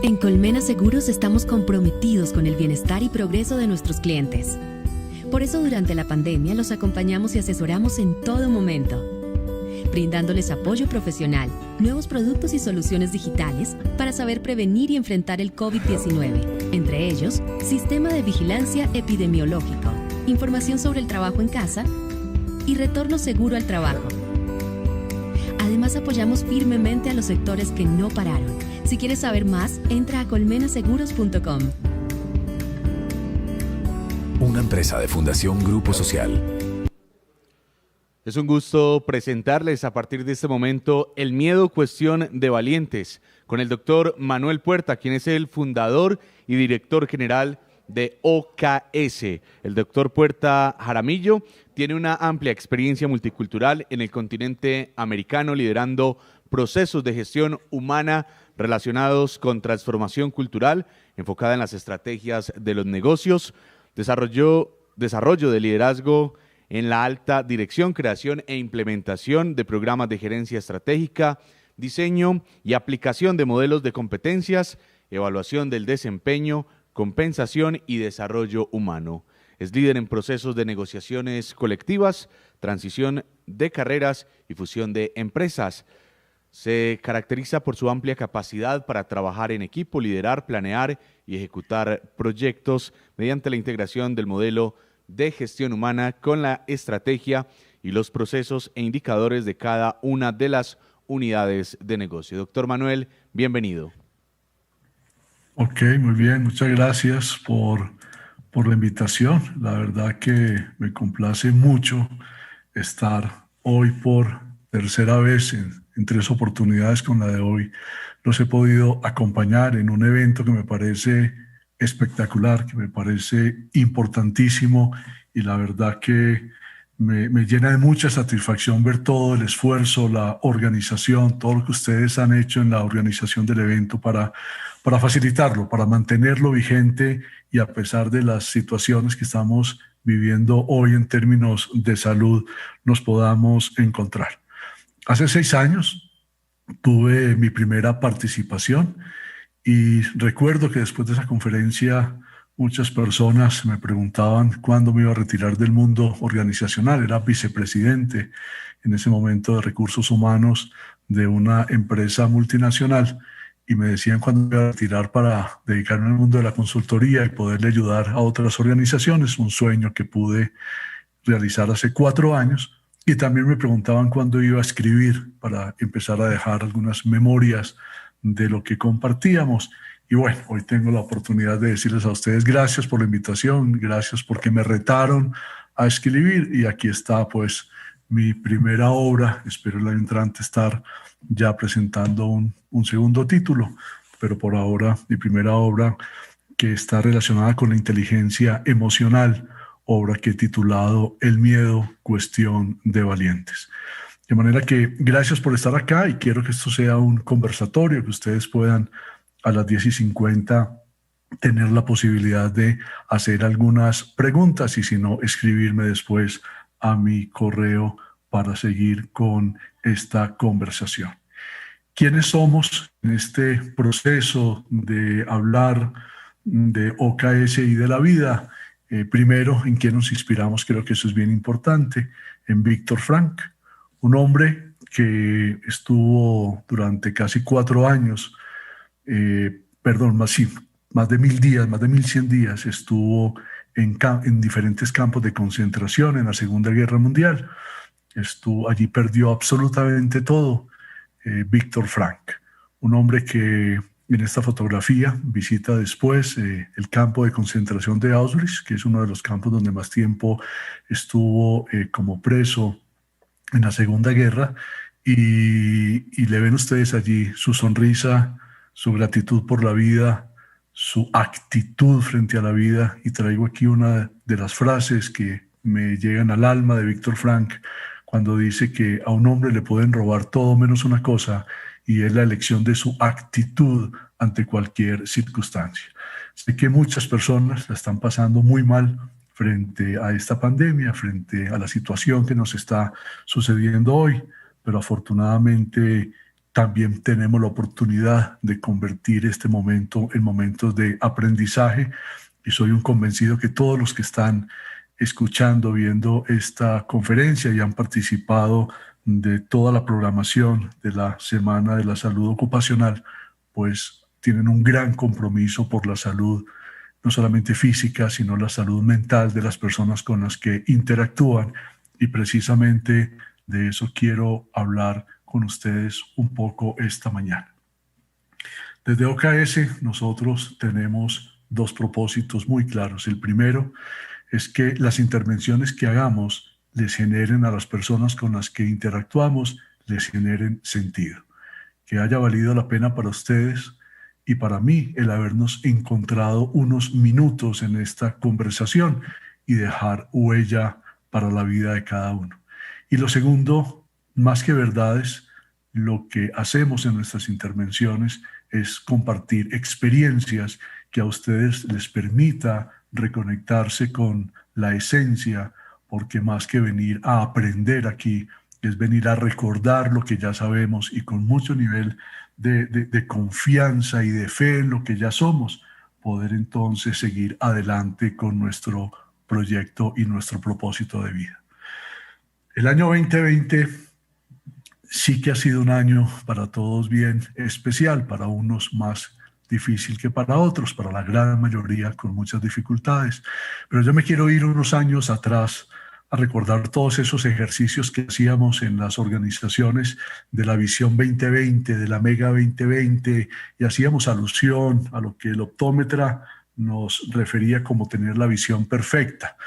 En Colmena Seguros estamos comprometidos con el bienestar y progreso de nuestros clientes. Por eso durante la pandemia los acompañamos y asesoramos en todo momento, brindándoles apoyo profesional, nuevos productos y soluciones digitales para saber prevenir y enfrentar el COVID-19. Entre ellos, sistema de vigilancia epidemiológico, información sobre el trabajo en casa y retorno seguro al trabajo. Además, apoyamos firmemente a los sectores que no pararon. Si quieres saber más, entra a colmenaseguros.com. Una empresa de Fundación Grupo Social. Es un gusto presentarles a partir de este momento El miedo, cuestión de valientes, con el doctor Manuel Puerta, quien es el fundador y director general de OKS. El doctor Puerta Jaramillo tiene una amplia experiencia multicultural en el continente americano, liderando procesos de gestión humana relacionados con transformación cultural, enfocada en las estrategias de los negocios, desarrollo de liderazgo en la alta dirección, creación e implementación de programas de gerencia estratégica, diseño y aplicación de modelos de competencias, evaluación del desempeño, compensación y desarrollo humano. Es líder en procesos de negociaciones colectivas, transición de carreras y fusión de empresas. Se caracteriza por su amplia capacidad para trabajar en equipo, liderar, planear y ejecutar proyectos mediante la integración del modelo de gestión humana con la estrategia y los procesos e indicadores de cada una de las unidades de negocio. Doctor Manuel, bienvenido. Ok, muy bien. Muchas gracias por la invitación. La verdad que me complace mucho estar hoy por tercera vez en 3 oportunidades con la de hoy. Los he podido acompañar en un evento que me parece espectacular, que me parece importantísimo y la verdad que me llena de mucha satisfacción ver todo el esfuerzo, la organización, todo lo que ustedes han hecho en la organización del evento para facilitarlo, para mantenerlo vigente y a pesar de las situaciones que estamos viviendo hoy en términos de salud, nos podamos encontrar. Hace 6 años tuve mi primera participación y recuerdo que después de esa conferencia muchas personas me preguntaban cuándo me iba a retirar del mundo organizacional. Era vicepresidente en ese momento de recursos humanos de una empresa multinacional y me decían cuándo me iba a retirar para dedicarme al mundo de la consultoría y poderle ayudar a otras organizaciones, un sueño que pude realizar hace 4 años. Y también me preguntaban cuándo iba a escribir para empezar a dejar algunas memorias de lo que compartíamos. Y bueno, hoy tengo la oportunidad de decirles a ustedes gracias por la invitación, gracias porque me retaron a escribir y aquí está pues mi primera obra. Espero el año entrante estar ya presentando un segundo título, pero por ahora mi primera obra que está relacionada con la inteligencia emocional, obra que he titulado El miedo, cuestión de valientes. De manera que gracias por estar acá y quiero que esto sea un conversatorio, que ustedes puedan a las 10:50 tener la posibilidad de hacer algunas preguntas y si no, escribirme después a mi correo para seguir con esta conversación. ¿Quiénes somos en este proceso de hablar de OKS y de la vida? Primero, ¿en quién nos inspiramos? Creo que eso es bien importante. En Víctor Frank, un hombre que estuvo durante casi 4 años, más de 1000 días, más de 1100 días, estuvo en diferentes campos de concentración en la Segunda Guerra Mundial. Allí perdió absolutamente todo. Víctor Frank, un hombre que en esta fotografía visita después el campo de concentración de Auschwitz, que es uno de los campos donde más tiempo estuvo como preso en la Segunda Guerra, y le ven ustedes allí su sonrisa, su gratitud por la vida, su actitud frente a la vida. Y traigo aquí una de las frases que me llegan al alma de Víctor Frank, cuando dice que a un hombre le pueden robar todo menos una cosa, y es la elección de su actitud ante cualquier circunstancia. Sé que muchas personas la están pasando muy mal frente a esta pandemia, frente a la situación que nos está sucediendo hoy, pero afortunadamente también tenemos la oportunidad de convertir este momento en momentos de aprendizaje, y soy un convencido que todos los que están escuchando, viendo esta conferencia y han participado de toda la programación de la Semana de la Salud Ocupacional, pues tienen un gran compromiso por la salud, no solamente física, sino la salud mental de las personas con las que interactúan, y precisamente de eso quiero hablar con ustedes un poco esta mañana. Desde OKS nosotros tenemos dos propósitos muy claros. El primero es que las intervenciones que hagamos les generen a las personas con las que interactuamos, les generen sentido, que haya valido la pena para ustedes y para mí el habernos encontrado unos minutos en esta conversación y dejar huella para la vida de cada uno. Y lo segundo, más que verdades, lo que hacemos en nuestras intervenciones es compartir experiencias que a ustedes les permita reconectarse con la esencia, porque más que venir a aprender aquí, es venir a recordar lo que ya sabemos y con mucho nivel de confianza y de fe en lo que ya somos, poder entonces seguir adelante con nuestro proyecto y nuestro propósito de vida. El año 2020 sí que ha sido un año para todos bien especial, para unos más difícil que para otros, para la gran mayoría con muchas dificultades. Pero yo me quiero ir unos años atrás a recordar todos esos ejercicios que hacíamos en las organizaciones de la Visión 2020, de la Mega 2020, y hacíamos alusión a lo que el optómetra nos refería como tener la visión perfecta.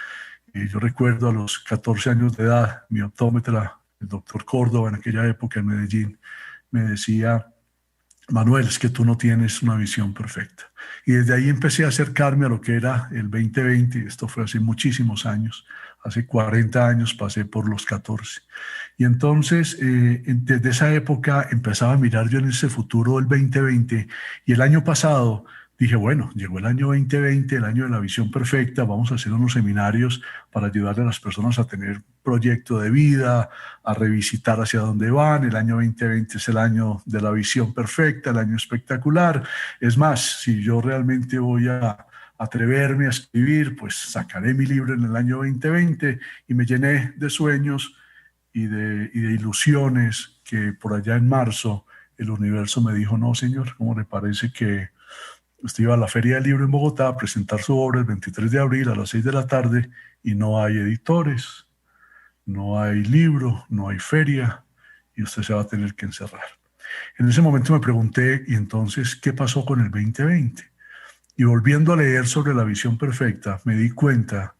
Yo recuerdo a los 14 años de edad, mi optómetra, el doctor Córdoba, en aquella época en Medellín, me decía: Manuel, es que tú no tienes una visión perfecta. Y desde ahí empecé a acercarme a lo que era el 2020, esto fue hace muchísimos años, hace 40 años pasé por los 14. Y entonces, desde esa época empezaba a mirar yo en ese futuro del 2020, y el año pasado dije, bueno, llegó el año 2020, el año de la visión perfecta, vamos a hacer unos seminarios para ayudarle a las personas a tener proyecto de vida, a revisitar hacia dónde van. El año 2020 es el año de la visión perfecta, el año espectacular. Es más, si yo realmente voy a atreverme a escribir, pues sacaré mi libro en el año 2020, y me llené de sueños y de ilusiones que por allá en marzo el universo me dijo, no señor, ¿cómo le parece que usted iba a la Feria del Libro en Bogotá a presentar su obra el 23 de abril a las 6 de la tarde y no hay editores, no hay libro, no hay feria, y usted se va a tener que encerrar? En ese momento me pregunté, ¿y entonces qué pasó con el 2020? Y volviendo a leer sobre la visión perfecta, me di cuenta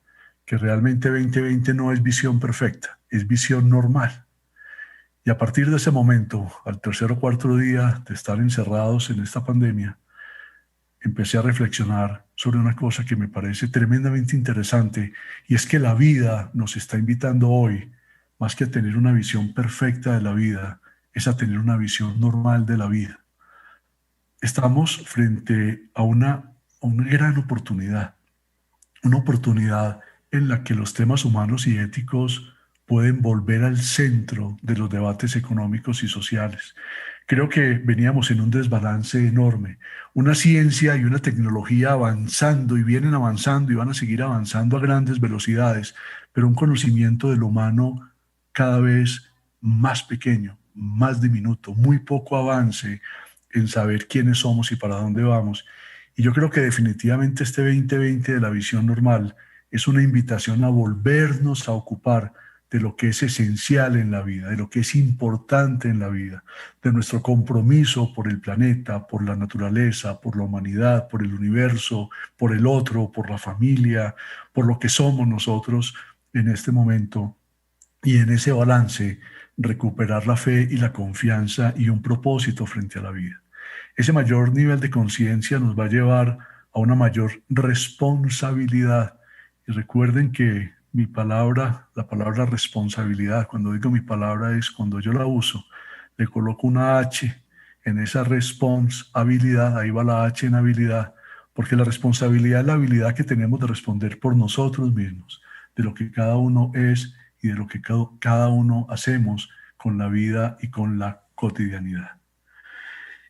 que realmente 2020 no es visión perfecta, es visión normal. Y a partir de ese momento, al tercer o cuarto día de estar encerrados en esta pandemia, empecé a reflexionar sobre una cosa que me parece tremendamente interesante, y es que la vida nos está invitando hoy, más que a tener una visión perfecta de la vida, es a tener una visión normal de la vida. Estamos frente a una gran oportunidad, una oportunidad en la que los temas humanos y éticos pueden volver al centro de los debates económicos y sociales. Creo que veníamos en un desbalance enorme. Una ciencia y una tecnología avanzando, y vienen avanzando y van a seguir avanzando a grandes velocidades, pero un conocimiento del humano cada vez más pequeño, más diminuto, muy poco avance en saber quiénes somos y para dónde vamos. Y yo creo que definitivamente este 2020 de la visión normal es una invitación a volvernos a ocupar de lo que es esencial en la vida, de lo que es importante en la vida, de nuestro compromiso por el planeta, por la naturaleza, por la humanidad, por el universo, por el otro, por la familia, por lo que somos nosotros en este momento. Y en ese balance, recuperar la fe y la confianza y un propósito frente a la vida. Ese mayor nivel de conciencia nos va a llevar a una mayor responsabilidad. Y recuerden que mi palabra, la palabra responsabilidad, cuando digo mi palabra es cuando yo la uso, le coloco una H en esa responsabilidad, ahí va la H en habilidad, porque la responsabilidad es la habilidad que tenemos de responder por nosotros mismos, de lo que cada uno es y de lo que cada uno hacemos con la vida y con la cotidianidad.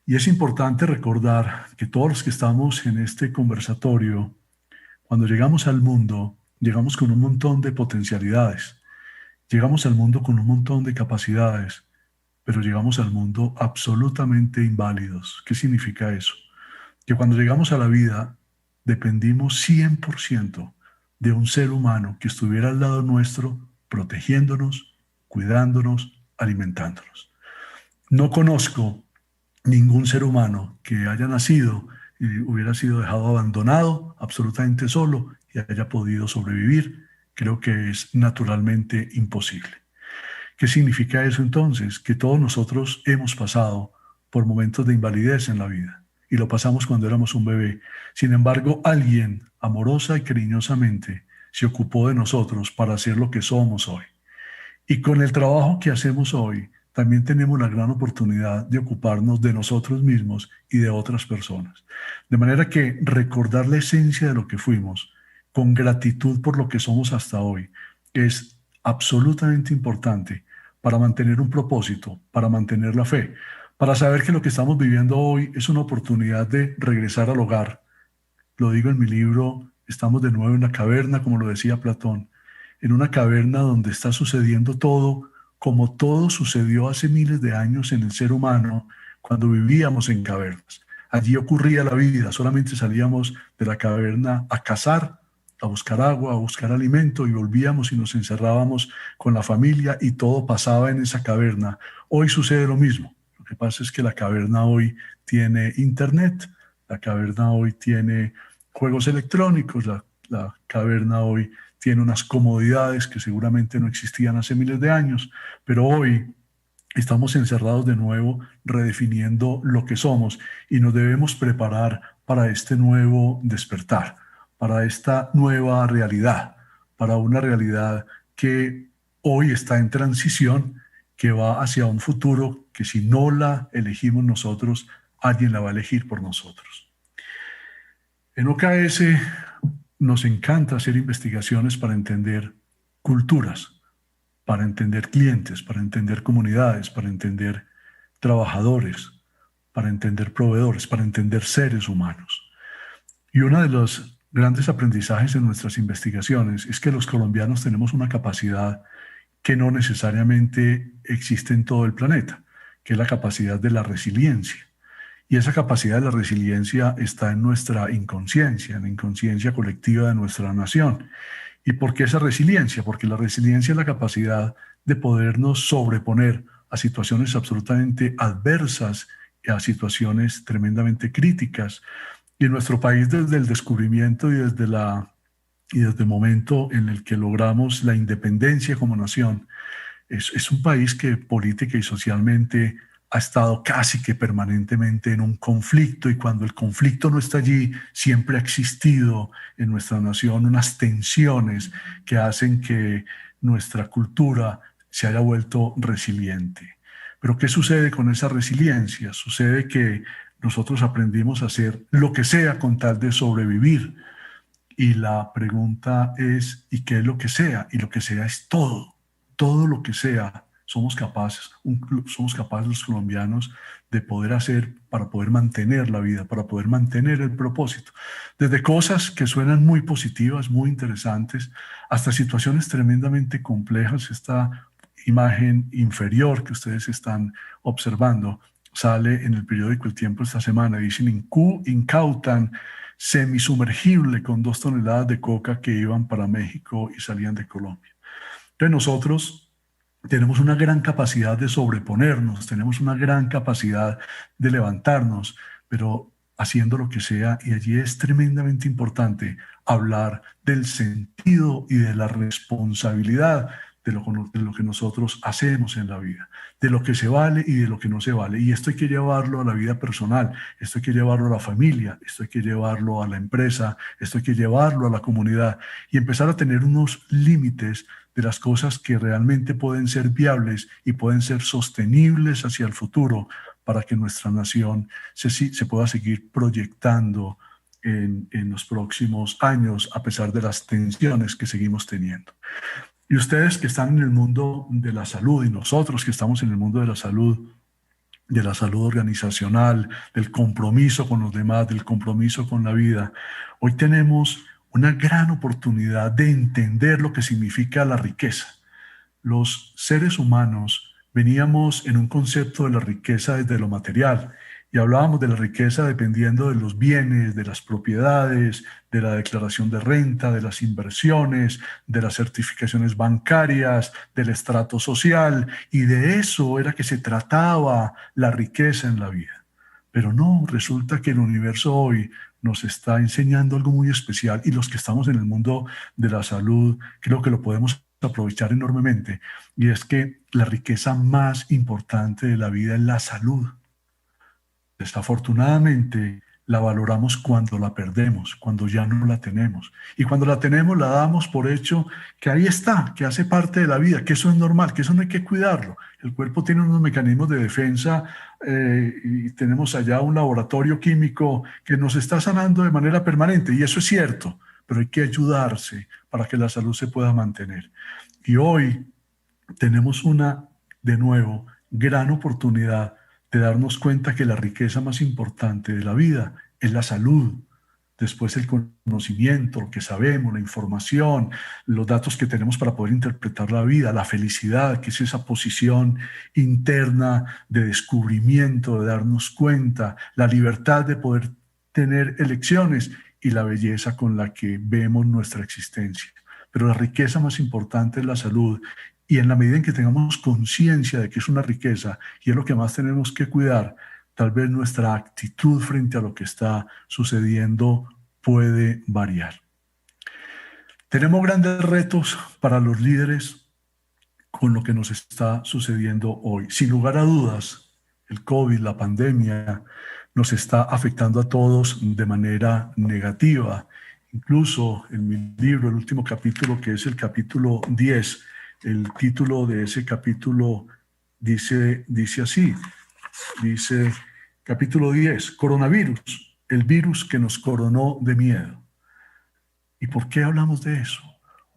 Y es importante recordar que todos los que estamos en este conversatorio, cuando llegamos al mundo, llegamos con un montón de potencialidades, llegamos al mundo con un montón de capacidades, pero llegamos al mundo absolutamente inválidos. ¿Qué significa eso? Que cuando llegamos a la vida dependimos 100% de un ser humano que estuviera al lado nuestro, protegiéndonos, cuidándonos, alimentándonos. No conozco ningún ser humano que haya nacido y hubiera sido dejado abandonado, absolutamente solo, y haya podido sobrevivir. Creo que es naturalmente imposible. ¿Qué significa eso entonces? Que todos nosotros hemos pasado por momentos de invalidez en la vida y lo pasamos cuando éramos un bebé. Sin embargo, alguien amorosa y cariñosamente se ocupó de nosotros para hacer lo que somos hoy. Y con el trabajo que hacemos hoy, también tenemos la gran oportunidad de ocuparnos de nosotros mismos y de otras personas. De manera que recordar la esencia de lo que fuimos, con gratitud por lo que somos hasta hoy, es absolutamente importante para mantener un propósito, para mantener la fe, para saber que lo que estamos viviendo hoy es una oportunidad de regresar al hogar. Lo digo en mi libro, estamos de nuevo en la caverna, como lo decía Platón, en una caverna donde está sucediendo todo como todo sucedió hace miles de años en el ser humano cuando vivíamos en cavernas. Allí ocurría la vida, solamente salíamos de la caverna a cazar, a buscar agua, a buscar alimento y volvíamos y nos encerrábamos con la familia y todo pasaba en esa caverna. Hoy sucede lo mismo. Lo que pasa es que la caverna hoy tiene internet, la caverna hoy tiene juegos electrónicos, la caverna hoy tiene unas comodidades que seguramente no existían hace miles de años, pero hoy estamos encerrados de nuevo, redefiniendo lo que somos y nos debemos preparar para este nuevo despertar, para esta nueva realidad, para una realidad que hoy está en transición, que va hacia un futuro que si no la elegimos nosotros, alguien la va a elegir por nosotros. En OKS nos encanta hacer investigaciones para entender culturas, para entender clientes, para entender comunidades, para entender trabajadores, para entender proveedores, para entender seres humanos. Y uno de los grandes aprendizajes en nuestras investigaciones es que los colombianos tenemos una capacidad que no necesariamente existe en todo el planeta, que es la capacidad de la resiliencia. Y esa capacidad de la resiliencia está en nuestra inconsciencia, en la inconsciencia colectiva de nuestra nación. ¿Y por qué esa resiliencia? Porque la resiliencia es la capacidad de podernos sobreponer a situaciones absolutamente adversas, a situaciones tremendamente críticas. Y en nuestro país, desde el descubrimiento y desde el momento en el que logramos la independencia como nación, es un país que política y socialmente ha estado casi que permanentemente en un conflicto, y cuando el conflicto no está allí, siempre ha existido en nuestra nación unas tensiones que hacen que nuestra cultura se haya vuelto resiliente. Pero ¿qué sucede con esa resiliencia? Sucede que nosotros aprendimos a hacer lo que sea con tal de sobrevivir. Y la pregunta es, ¿y qué es lo que sea? Y lo que sea es todo lo que sea. Somos capaces los colombianos de poder hacer para poder mantener la vida, para poder mantener el propósito. Desde cosas que suenan muy positivas, muy interesantes, hasta situaciones tremendamente complejas. Esta imagen inferior que ustedes están observando sale en el periódico El Tiempo esta semana. Dicen, incautan semisumergible con 2 toneladas de coca que iban para México y salían de Colombia. Entonces nosotros tenemos una gran capacidad de sobreponernos, tenemos una gran capacidad de levantarnos, pero haciendo lo que sea, y allí es tremendamente importante hablar del sentido y de la responsabilidad de lo que nosotros hacemos en la vida, de lo que se vale y de lo que no se vale. Y esto hay que llevarlo a la vida personal, esto hay que llevarlo a la familia, esto hay que llevarlo a la empresa, esto hay que llevarlo a la comunidad y empezar a tener unos límites de las cosas que realmente pueden ser viables y pueden ser sostenibles hacia el futuro para que nuestra nación se pueda seguir proyectando en los próximos años a pesar de las tensiones que seguimos teniendo. Y ustedes que están en el mundo de la salud y nosotros que estamos en el mundo de la salud, de la salud organizacional, del compromiso con los demás, del compromiso con la vida. Hoy tenemos una gran oportunidad de entender lo que significa la riqueza. Los seres humanos veníamos en un concepto de la riqueza desde lo material y hablábamos de la riqueza dependiendo de los bienes, de las propiedades, de la declaración de renta, de las inversiones, de las certificaciones bancarias, del estrato social, y de eso era que se trataba la riqueza en la vida. Pero no, resulta que el universo hoy nos está enseñando algo muy especial, y los que estamos en el mundo de la salud creo que lo podemos aprovechar enormemente, y es que la riqueza más importante de la vida es la salud. Desafortunadamente la valoramos cuando la perdemos, cuando ya no la tenemos. Y cuando la tenemos la damos por hecho que ahí está, que hace parte de la vida, que eso es normal, que eso no hay que cuidarlo. El cuerpo tiene unos mecanismos de defensa y tenemos allá un laboratorio químico que nos está sanando de manera permanente, y eso es cierto, pero hay que ayudarse para que la salud se pueda mantener. Y hoy tenemos de nuevo, gran oportunidad de darnos cuenta que la riqueza más importante de la vida es la salud. Después el conocimiento, lo que sabemos, la información, los datos que tenemos para poder interpretar la vida, la felicidad, que es esa posición interna de descubrimiento, de darnos cuenta, la libertad de poder tener elecciones y la belleza con la que vemos nuestra existencia. Pero la riqueza más importante es la salud. Y en la medida en que tengamos conciencia de que es una riqueza y es lo que más tenemos que cuidar, tal vez nuestra actitud frente a lo que está sucediendo puede variar. Tenemos grandes retos para los líderes con lo que nos está sucediendo hoy. Sin lugar a dudas, el COVID, la pandemia, nos está afectando a todos de manera negativa. Incluso en mi libro, el último capítulo, que es el capítulo 10, el título de ese capítulo dice así, dice capítulo 10, coronavirus, el virus que nos coronó de miedo. ¿Y por qué hablamos de eso?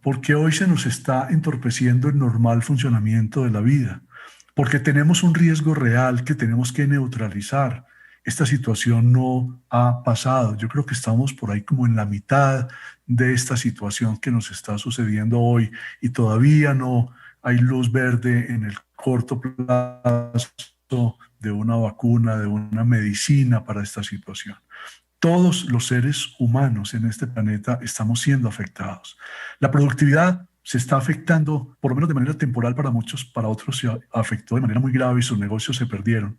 Porque hoy se nos está entorpeciendo el normal funcionamiento de la vida, porque tenemos un riesgo real que tenemos que neutralizar. Esta situación no ha pasado. Yo creo que estamos por ahí como en la mitad de esta situación que nos está sucediendo hoy y todavía no hay luz verde en el corto plazo de una vacuna, de una medicina para esta situación. Todos los seres humanos en este planeta estamos siendo afectados. La productividad se está afectando, por lo menos de manera temporal para muchos, para otros se afectó de manera muy grave y sus negocios se perdieron.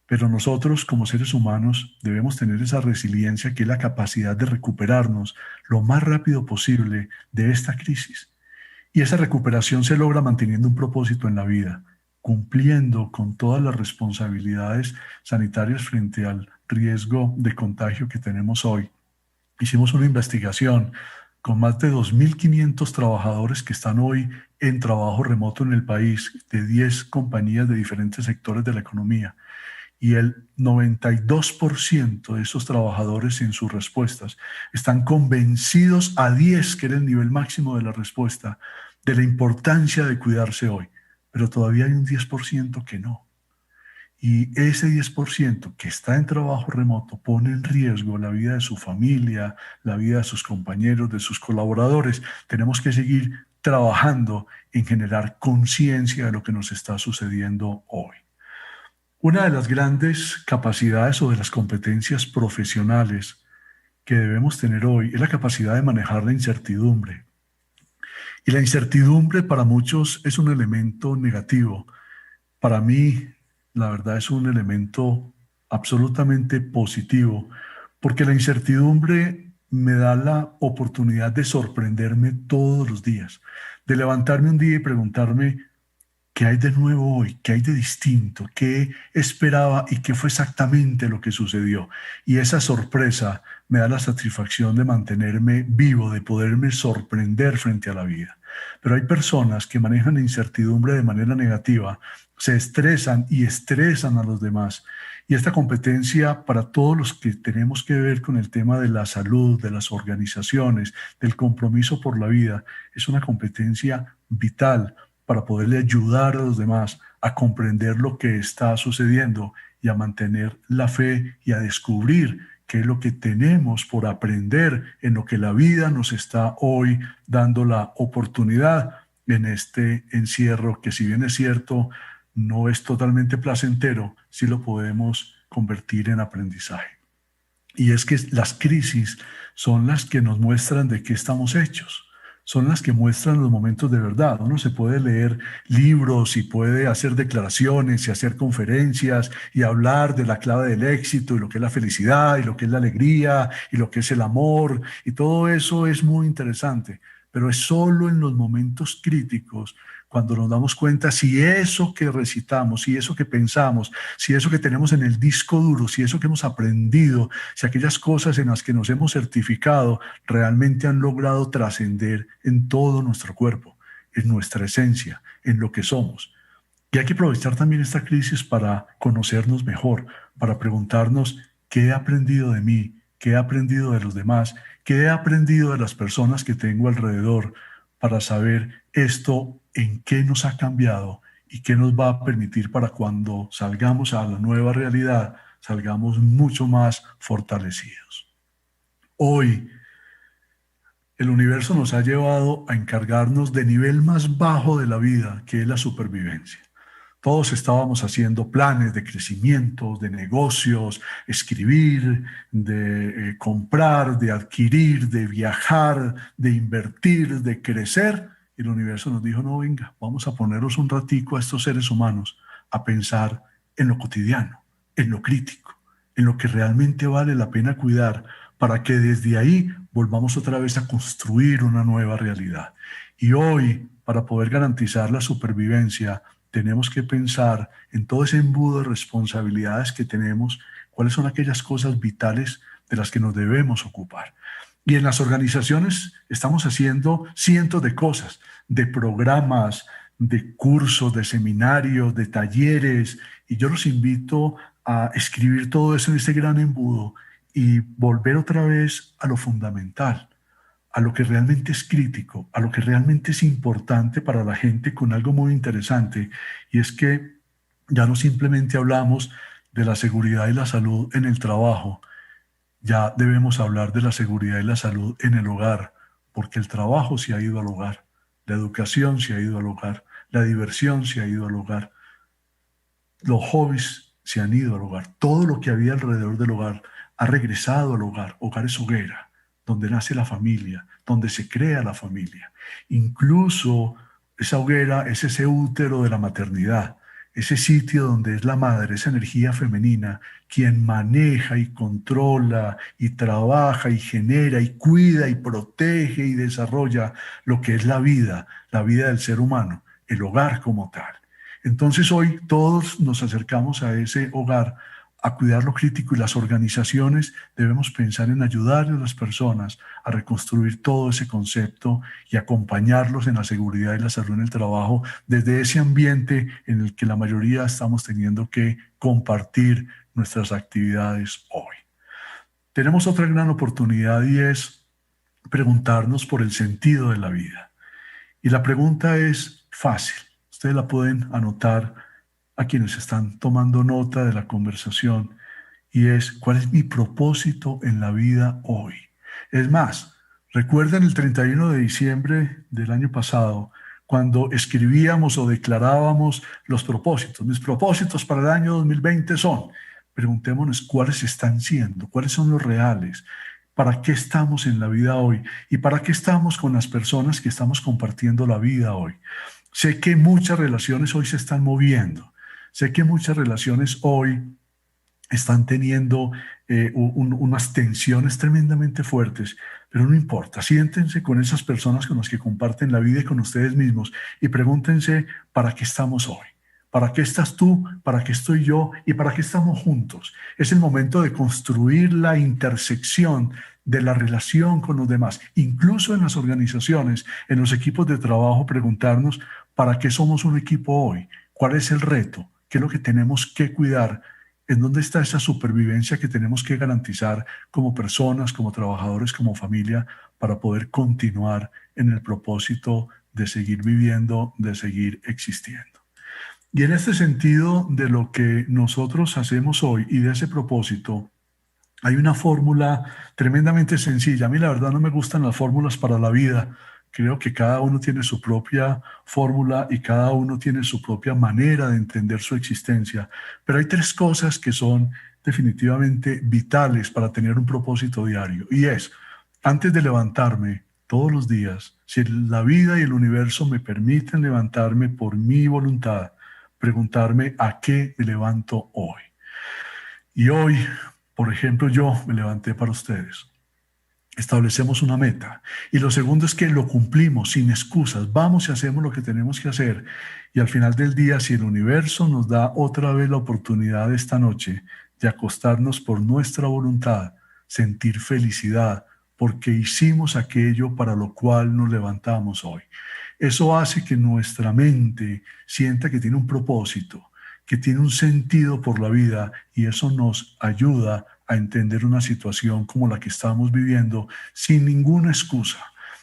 Pero nosotros como seres humanos debemos tener esa resiliencia que es la capacidad de recuperarnos lo más rápido posible de esta crisis. Y esa recuperación se logra manteniendo un propósito en la vida, cumpliendo con todas las responsabilidades sanitarias frente al riesgo de contagio que tenemos hoy. Hicimos una investigación con más de 2.500 trabajadores que están hoy en trabajo remoto en el país, de 10 compañías de diferentes sectores de la economía. Y el 92% de esos trabajadores en sus respuestas están convencidos a 10, que era el nivel máximo de la respuesta, de la importancia de cuidarse hoy. Pero todavía hay un 10% que no. Y ese 10% que está en trabajo remoto pone en riesgo la vida de su familia, la vida de sus compañeros, de sus colaboradores. Tenemos que seguir trabajando en generar conciencia de lo que nos está sucediendo hoy. Una de las grandes capacidades o de las competencias profesionales que debemos tener hoy es la capacidad de manejar la incertidumbre. Y la incertidumbre para muchos es un elemento negativo. Para mí, la verdad, es un elemento absolutamente positivo, porque la incertidumbre me da la oportunidad de sorprenderme todos los días, de levantarme un día y preguntarme, ¿qué hay de nuevo hoy? ¿Qué hay de distinto? ¿Qué esperaba y qué fue exactamente lo que sucedió? Y esa sorpresa me da la satisfacción de mantenerme vivo, de poderme sorprender frente a la vida. Pero hay personas que manejan la incertidumbre de manera negativa, se estresan y estresan a los demás. Y esta competencia para todos los que tenemos que ver con el tema de la salud, de las organizaciones, del compromiso por la vida, es una competencia vital para poderle ayudar a los demás a comprender lo que está sucediendo y a mantener la fe y a descubrir qué es lo que tenemos por aprender en lo que la vida nos está hoy dando la oportunidad en este encierro, que si bien es cierto, no es totalmente placentero, sí lo podemos convertir en aprendizaje. Y es que las crisis son las que nos muestran de qué estamos hechos, son las que muestran los momentos de verdad. Uno se puede leer libros y puede hacer declaraciones y hacer conferencias y hablar de la clave del éxito y lo que es la felicidad y lo que es la alegría y lo que es el amor, y todo eso es muy interesante, pero es solo en los momentos críticos cuando nos damos cuenta si eso que recitamos, si eso que pensamos, si eso que tenemos en el disco duro, si eso que hemos aprendido, si aquellas cosas en las que nos hemos certificado realmente han logrado trascender en todo nuestro cuerpo, en nuestra esencia, en lo que somos. Y hay que aprovechar también esta crisis para conocernos mejor, para preguntarnos qué he aprendido de mí, qué he aprendido de los demás, qué he aprendido de las personas que tengo alrededor, para saber esto en qué nos ha cambiado y qué nos va a permitir para cuando salgamos a la nueva realidad, salgamos mucho más fortalecidos. Hoy, el universo nos ha llevado a encargarnos del nivel más bajo de la vida, que es la supervivencia. Todos estábamos haciendo planes de crecimiento, de negocios, escribir, de comprar, de adquirir, de viajar, de invertir, de crecer. Y el universo nos dijo, no, venga, vamos a ponernos un ratico a estos seres humanos a pensar en lo cotidiano, en lo crítico, en lo que realmente vale la pena cuidar, para que desde ahí volvamos otra vez a construir una nueva realidad. Y hoy, para poder garantizar la supervivencia, tenemos que pensar en todo ese embudo de responsabilidades que tenemos, cuáles son aquellas cosas vitales de las que nos debemos ocupar. Y en las organizaciones estamos haciendo cientos de cosas, de programas, de cursos, de seminarios, de talleres, y yo los invito a escribir todo eso en este gran embudo y volver otra vez a lo fundamental, a lo que realmente es crítico, a lo que realmente es importante para la gente, con algo muy interesante, y es que ya no simplemente hablamos de la seguridad y la salud en el trabajo, ya debemos hablar de la seguridad y la salud en el hogar, porque el trabajo se ha ido al hogar, la educación se ha ido al hogar, la diversión se ha ido al hogar, los hobbies se han ido al hogar, todo lo que había alrededor del hogar ha regresado al hogar. Hogar es hoguera, donde nace la familia, donde se crea la familia. Incluso esa hoguera es ese útero de la maternidad, ese sitio donde es la madre, esa energía femenina, quien maneja y controla y trabaja y genera y cuida y protege y desarrolla lo que es la vida del ser humano, el hogar como tal. Entonces hoy todos nos acercamos a ese hogar a cuidar lo crítico, y las organizaciones debemos pensar en ayudar a las personas a reconstruir todo ese concepto y acompañarlos en la seguridad y la salud en el trabajo desde ese ambiente en el que la mayoría estamos teniendo que compartir nuestras actividades hoy. Tenemos otra gran oportunidad, y es preguntarnos por el sentido de la vida. Y la pregunta es fácil. Ustedes la pueden anotar a quienes están tomando nota de la conversación, y es: ¿cuál es mi propósito en la vida hoy? Es más, recuerden el 31 de diciembre del año pasado, cuando escribíamos o declarábamos los propósitos. Mis propósitos para el año 2020 son, preguntémonos cuáles están siendo, cuáles son los reales, para qué estamos en la vida hoy y para qué estamos con las personas que estamos compartiendo la vida hoy. Sé que muchas relaciones hoy se están moviendo. Sé que muchas relaciones hoy están teniendo unas tensiones tremendamente fuertes, pero no importa. Siéntense con esas personas con las que comparten la vida y con ustedes mismos y pregúntense: ¿para qué estamos hoy? ¿Para qué estás tú? ¿Para qué estoy yo? ¿Y para qué estamos juntos? Es el momento de construir la intersección de la relación con los demás. Incluso en las organizaciones, en los equipos de trabajo, preguntarnos: ¿para qué somos un equipo hoy? ¿Cuál es el reto? ¿Qué es lo que tenemos que cuidar? ¿En dónde está esa supervivencia que tenemos que garantizar como personas, como trabajadores, como familia, para poder continuar en el propósito de seguir viviendo, de seguir existiendo? Y en este sentido de lo que nosotros hacemos hoy y de ese propósito, hay una fórmula tremendamente sencilla. A mí la verdad no me gustan las fórmulas para la vida. Creo que cada uno tiene su propia fórmula y cada uno tiene su propia manera de entender su existencia. Pero hay tres cosas que son definitivamente vitales para tener un propósito diario. Y es, antes de levantarme todos los días, si la vida y el universo me permiten levantarme por mi voluntad, preguntarme a qué me levanto hoy. Y hoy, por ejemplo, yo me levanté para ustedes. Establecemos una meta. Y lo segundo es que lo cumplimos sin excusas. Vamos y hacemos lo que tenemos que hacer. Y al final del día, si el universo nos da otra vez la oportunidad esta noche de acostarnos por nuestra voluntad, sentir felicidad, porque hicimos aquello para lo cual nos levantamos hoy. Eso hace que nuestra mente sienta que tiene un propósito, que tiene un sentido por la vida, y eso nos ayuda a entender una situación como la que estamos viviendo sin ninguna excusa.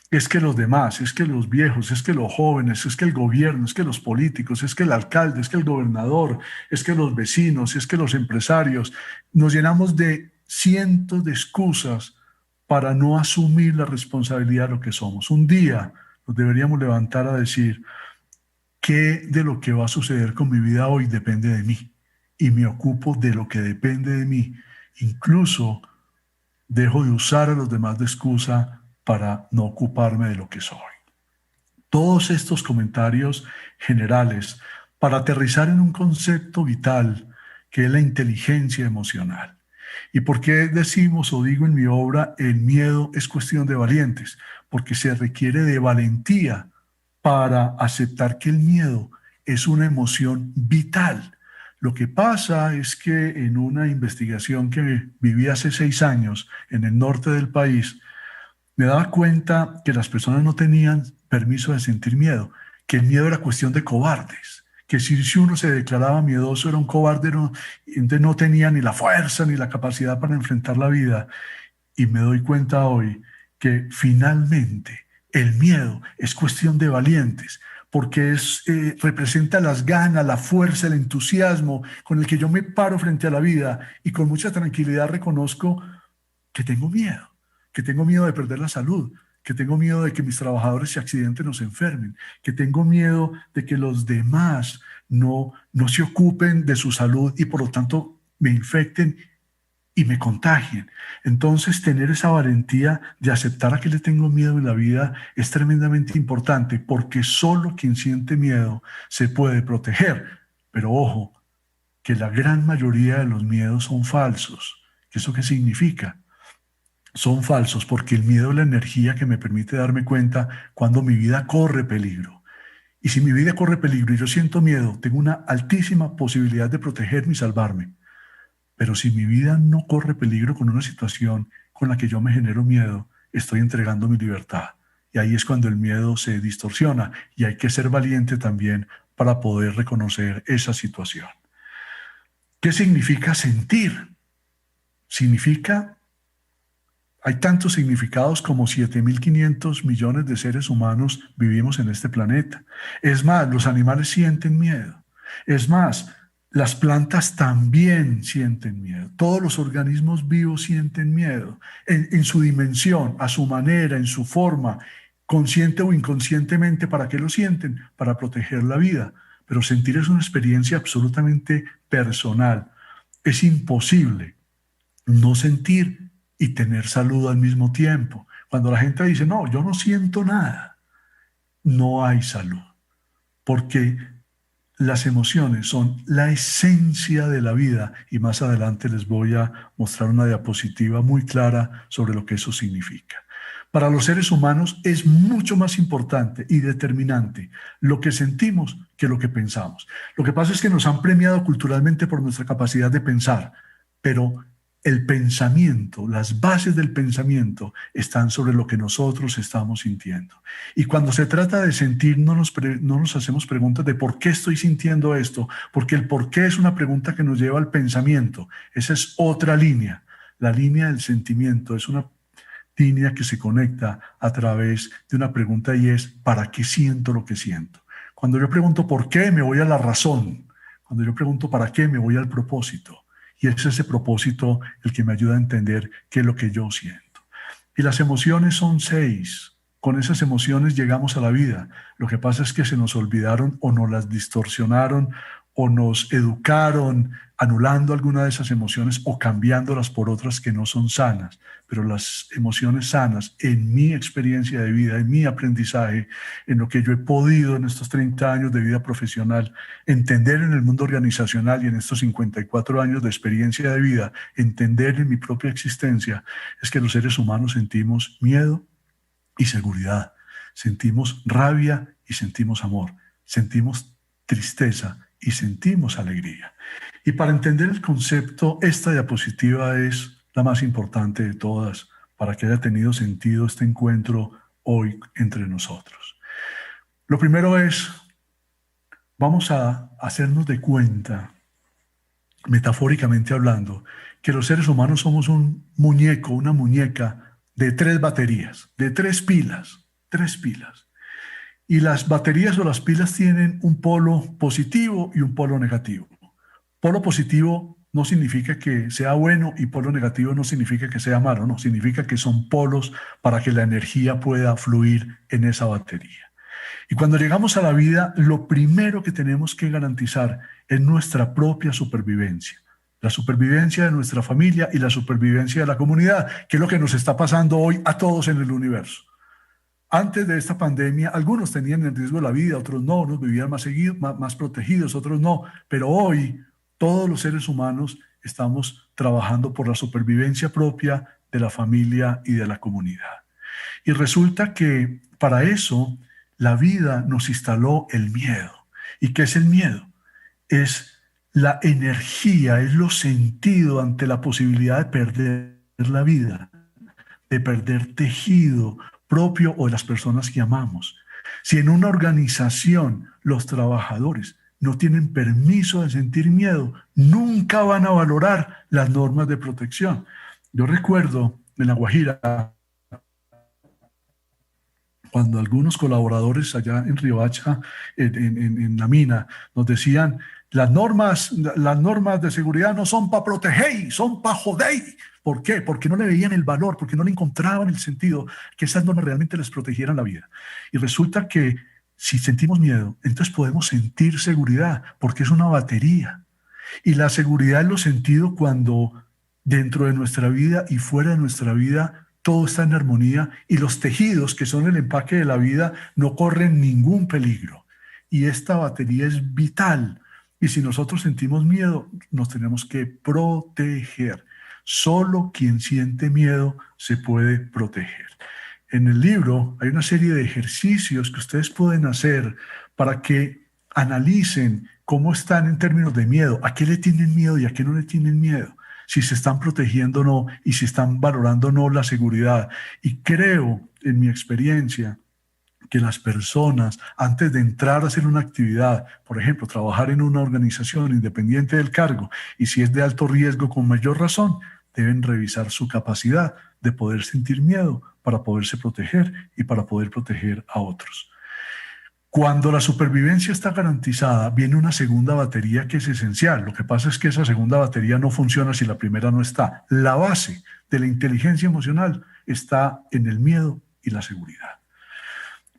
Es que los demás, es que los viejos, es que los jóvenes, es que el gobierno, es que los políticos, es que el alcalde, es que el gobernador, es que los vecinos, es que los empresarios. Nos llenamos de cientos de excusas para no asumir la responsabilidad de lo que somos. Un día nos deberíamos levantar a decir: ¿qué de lo que va a suceder con mi vida hoy depende de mí? Y me ocupo de lo que depende de mí. Incluso dejo de usar a los demás de excusa para no ocuparme de lo que soy. Todos estos comentarios generales para aterrizar en un concepto vital que es la inteligencia emocional. ¿Y por qué decimos o digo en mi obra el miedo es cuestión de valientes? Porque se requiere de valentía para aceptar que el miedo es una emoción vital. Lo que pasa es que en una investigación que viví hace 6 años en el norte del país, me daba cuenta que las personas no tenían permiso de sentir miedo, que el miedo era cuestión de cobardes, que si uno se declaraba miedoso era un cobarde, entonces no tenía ni la fuerza ni la capacidad para enfrentar la vida. Y me doy cuenta hoy que finalmente el miedo es cuestión de valientes, porque representa las ganas, la fuerza, el entusiasmo con el que yo me paro frente a la vida y con mucha tranquilidad reconozco que tengo miedo de perder la salud, que tengo miedo de que mis trabajadores se accidenten o se enfermen, que tengo miedo de que los demás no se ocupen de su salud y por lo tanto me infecten y me contagien. Entonces, tener esa valentía de aceptar a que le tengo miedo en la vida es tremendamente importante, porque solo quien siente miedo se puede proteger. Pero ojo, que la gran mayoría de los miedos son falsos. ¿Eso qué significa? Son falsos porque el miedo es la energía que me permite darme cuenta cuando mi vida corre peligro. Y si mi vida corre peligro y yo siento miedo, tengo una altísima posibilidad de protegerme y salvarme. Pero si mi vida no corre peligro con una situación con la que yo me genero miedo, estoy entregando mi libertad. Y ahí es cuando el miedo se distorsiona y hay que ser valiente también para poder reconocer esa situación. ¿Qué significa sentir? Hay tantos significados como 7.500 millones de seres humanos vivimos en este planeta. Es más, los animales sienten miedo. Es más, las plantas también sienten miedo. Todos los organismos vivos sienten miedo en su dimensión, a su manera, en su forma, consciente o inconscientemente. ¿Para qué lo sienten? Para proteger la vida. Pero sentir es una experiencia absolutamente personal. Es imposible no sentir y tener salud al mismo tiempo. Cuando la gente dice, no, yo no siento nada, no hay salud, porque las emociones son la esencia de la vida y más adelante les voy a mostrar una diapositiva muy clara sobre lo que eso significa. Para los seres humanos es mucho más importante y determinante lo que sentimos que lo que pensamos. Lo que pasa es que nos han premiado culturalmente por nuestra capacidad de pensar, pero el pensamiento, las bases del pensamiento están sobre lo que nosotros estamos sintiendo. Y cuando se trata de sentir, no nos hacemos preguntas de por qué estoy sintiendo esto, porque el por qué es una pregunta que nos lleva al pensamiento. Esa es otra línea. La línea del sentimiento es una línea que se conecta a través de una pregunta y es ¿para qué siento lo que siento? Cuando yo pregunto por qué, me voy a la razón. Cuando yo pregunto para qué, me voy al propósito. Y es ese propósito el que me ayuda a entender qué es lo que yo siento. Y las emociones son 6. Con esas emociones llegamos a la vida. Lo que pasa es que se nos olvidaron o nos las distorsionaron o nos educaron anulando alguna de esas emociones o cambiándolas por otras que no son sanas. Pero las emociones sanas, en mi experiencia de vida, en mi aprendizaje, en lo que yo he podido en estos 30 años de vida profesional, entender en el mundo organizacional y en estos 54 años de experiencia de vida, entender en mi propia existencia, es que los seres humanos sentimos miedo y seguridad, sentimos rabia y sentimos amor, sentimos tristeza y sentimos alegría. Y para entender el concepto, esta diapositiva es la más importante de todas para que haya tenido sentido este encuentro hoy entre nosotros. Lo primero es, vamos a hacernos de cuenta, metafóricamente hablando, que los seres humanos somos un muñeco, una muñeca de 3 baterías, de 3 pilas, 3 pilas. Y las baterías o las pilas tienen un polo positivo y un polo negativo. Polo positivo no significa que sea bueno y polo negativo no significa que sea malo, no, significa que son polos para que la energía pueda fluir en esa batería. Y cuando llegamos a la vida, lo primero que tenemos que garantizar es nuestra propia supervivencia. La supervivencia de nuestra familia y la supervivencia de la comunidad, que es lo que nos está pasando hoy a todos en el universo. Antes de esta pandemia, algunos tenían en riesgo la vida, otros no, unos vivían más seguidos, más protegidos, otros no. Pero hoy todos los seres humanos estamos trabajando por la supervivencia propia de la familia y de la comunidad. Y resulta que para eso la vida nos instaló el miedo. ¿Y qué es el miedo? Es la energía, es lo sentido ante la posibilidad de perder la vida, de perder tejido propio o de las personas que amamos. Si en una organización los trabajadores no tienen permiso de sentir miedo, nunca van a valorar las normas de protección. Yo recuerdo en La Guajira, cuando algunos colaboradores allá en Riohacha, en la mina, nos decían, las normas de seguridad no son para proteger, son para joder. ¿Por qué? Porque no le veían el valor, porque no le encontraban el sentido que esas normas realmente les protegieran la vida. Y resulta que si sentimos miedo, entonces podemos sentir seguridad, porque es una batería. Y la seguridad es lo sentido cuando dentro de nuestra vida y fuera de nuestra vida todo está en armonía y los tejidos, que son el empaque de la vida, no corren ningún peligro. Y esta batería es vital. Y si nosotros sentimos miedo, nos tenemos que proteger. Solo quien siente miedo se puede proteger. En el libro hay una serie de ejercicios que ustedes pueden hacer para que analicen cómo están en términos de miedo, a qué le tienen miedo y a qué no le tienen miedo, si se están protegiendo o no y si están valorando o no la seguridad. Y creo, en mi experiencia, que las personas, antes de entrar a hacer una actividad, por ejemplo, trabajar en una organización independiente del cargo, y si es de alto riesgo, con mayor razón, deben revisar su capacidad de poder sentir miedo para poderse proteger y para poder proteger a otros. Cuando la supervivencia está garantizada, viene una segunda batería que es esencial. Lo que pasa es que esa segunda batería no funciona si la primera no está. La base de la inteligencia emocional está en el miedo y la seguridad.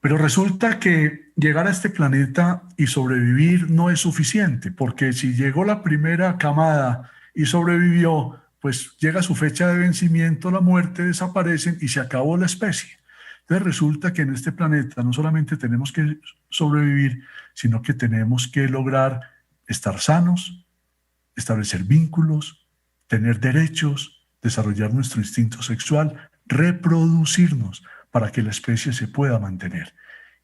Pero resulta que llegar a este planeta y sobrevivir no es suficiente, porque si llegó la primera camada y sobrevivió, pues llega su fecha de vencimiento, la muerte, desaparecen y se acabó la especie. Entonces resulta que en este planeta no solamente tenemos que sobrevivir, sino que tenemos que lograr estar sanos, establecer vínculos, tener derechos, desarrollar nuestro instinto sexual, reproducirnos para que la especie se pueda mantener.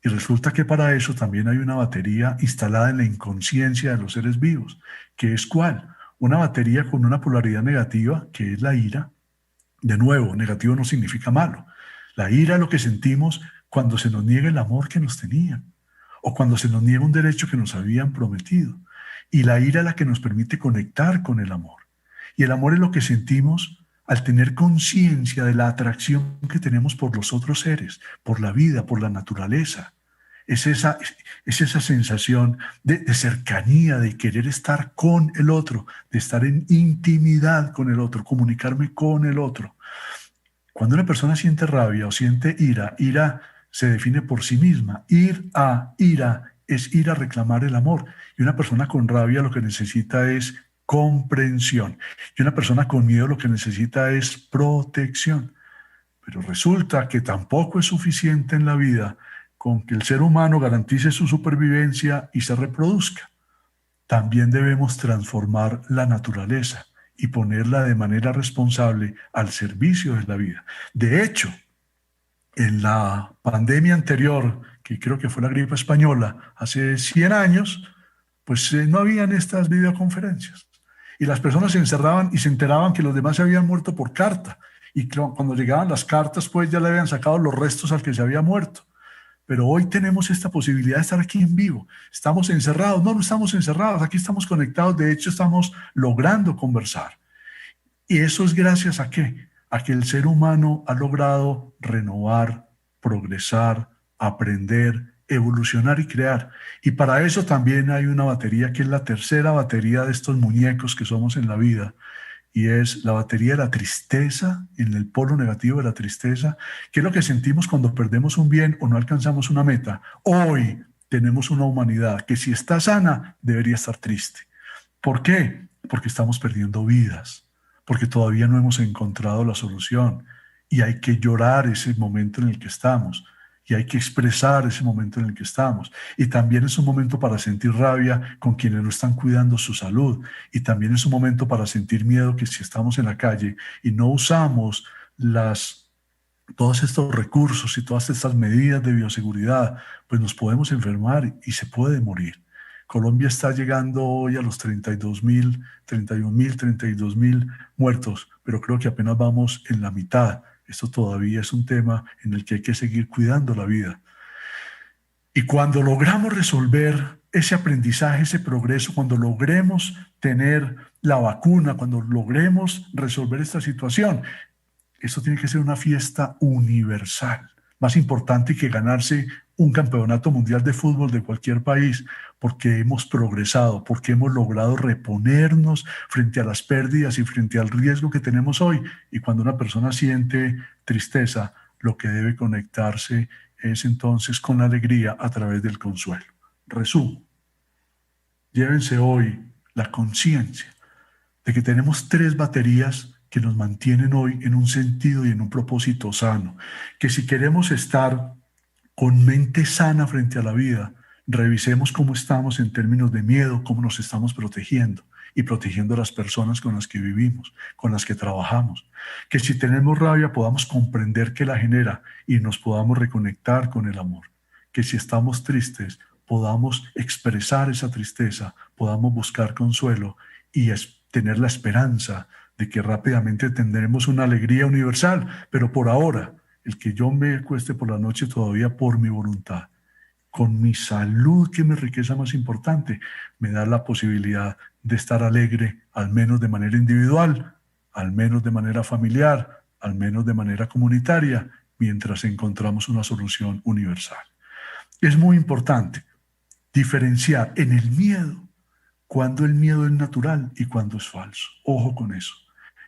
Y resulta que para eso también hay una batería instalada en la inconsciencia de los seres vivos, que es ¿cuál? Una batería con una polaridad negativa, que es la ira. De nuevo, negativo no significa malo. La ira es lo que sentimos cuando se nos niega el amor que nos tenían o cuando se nos niega un derecho que nos habían prometido. Y la ira es la que nos permite conectar con el amor. Y el amor es lo que sentimos al tener conciencia de la atracción que tenemos por los otros seres, por la vida, por la naturaleza. es esa sensación de cercanía, de querer estar con el otro, de estar en intimidad con el otro, comunicarme con el otro. Cuando una persona siente rabia o siente ira, ira se define por sí misma. Ira es ir a reclamar el amor. Y una persona con rabia lo que necesita es comprensión. Y una persona con miedo lo que necesita es protección. Pero resulta que tampoco es suficiente en la vida con que el ser humano garantice su supervivencia y se reproduzca. También debemos transformar la naturaleza y ponerla de manera responsable al servicio de la vida. De hecho, en la pandemia anterior, que creo que fue la gripe española, hace 100 años, pues no habían estas videoconferencias. Y las personas se encerraban y se enteraban que los demás se habían muerto por carta. Y cuando llegaban las cartas, pues ya le habían sacado los restos al que se había muerto. Pero hoy tenemos esta posibilidad de estar aquí en vivo. ¿Estamos encerrados? No, no estamos encerrados. Aquí estamos conectados. De hecho, estamos logrando conversar. ¿Y eso es gracias a qué? A que el ser humano ha logrado renovar, progresar, aprender, evolucionar y crear. Y para eso también hay una batería que es la tercera batería de estos muñecos que somos en la vida, y es la batería de la tristeza, en el polo negativo de la tristeza, que es lo que sentimos cuando perdemos un bien o no alcanzamos una meta. Hoy tenemos una humanidad que, si está sana, debería estar triste. ¿Por qué? Porque estamos perdiendo vidas, porque todavía no hemos encontrado la solución, y hay que llorar ese momento en el que estamos, y hay que expresar ese momento en el que estamos. Y también es un momento para sentir rabia con quienes no están cuidando su salud. Y también es un momento para sentir miedo, que si estamos en la calle y no usamos todos estos recursos y todas estas medidas de bioseguridad, pues nos podemos enfermar y se puede morir. Colombia está llegando hoy a los 32.000 muertos, pero creo que apenas vamos en la mitad. Esto todavía es un tema en el que hay que seguir cuidando la vida. Y cuando logramos resolver ese aprendizaje, ese progreso, cuando logremos tener la vacuna, cuando logremos resolver esta situación, esto tiene que ser una fiesta universal, más importante que ganarse un campeonato mundial de fútbol de cualquier país, porque hemos progresado, porque hemos logrado reponernos frente a las pérdidas y frente al riesgo que tenemos hoy. Y cuando una persona siente tristeza, lo que debe conectarse es entonces con la alegría a través del consuelo. Resumo, llévense hoy la conciencia de que tenemos 3 baterías que nos mantienen hoy en un sentido y en un propósito sano, que si queremos estar con mente sana frente a la vida, revisemos cómo estamos en términos de miedo, cómo nos estamos protegiendo y protegiendo a las personas con las que vivimos, con las que trabajamos. Que si tenemos rabia podamos comprender qué la genera y nos podamos reconectar con el amor. Que si estamos tristes podamos expresar esa tristeza, podamos buscar consuelo y tener la esperanza de que rápidamente tendremos una alegría universal. Pero por ahora, el que yo me acueste por la noche todavía por mi voluntad, con mi salud, que es mi riqueza más importante, me da la posibilidad de estar alegre, al menos de manera individual, al menos de manera familiar, al menos de manera comunitaria, mientras encontramos una solución universal. Es muy importante diferenciar en el miedo cuando el miedo es natural y cuando es falso. Ojo con eso.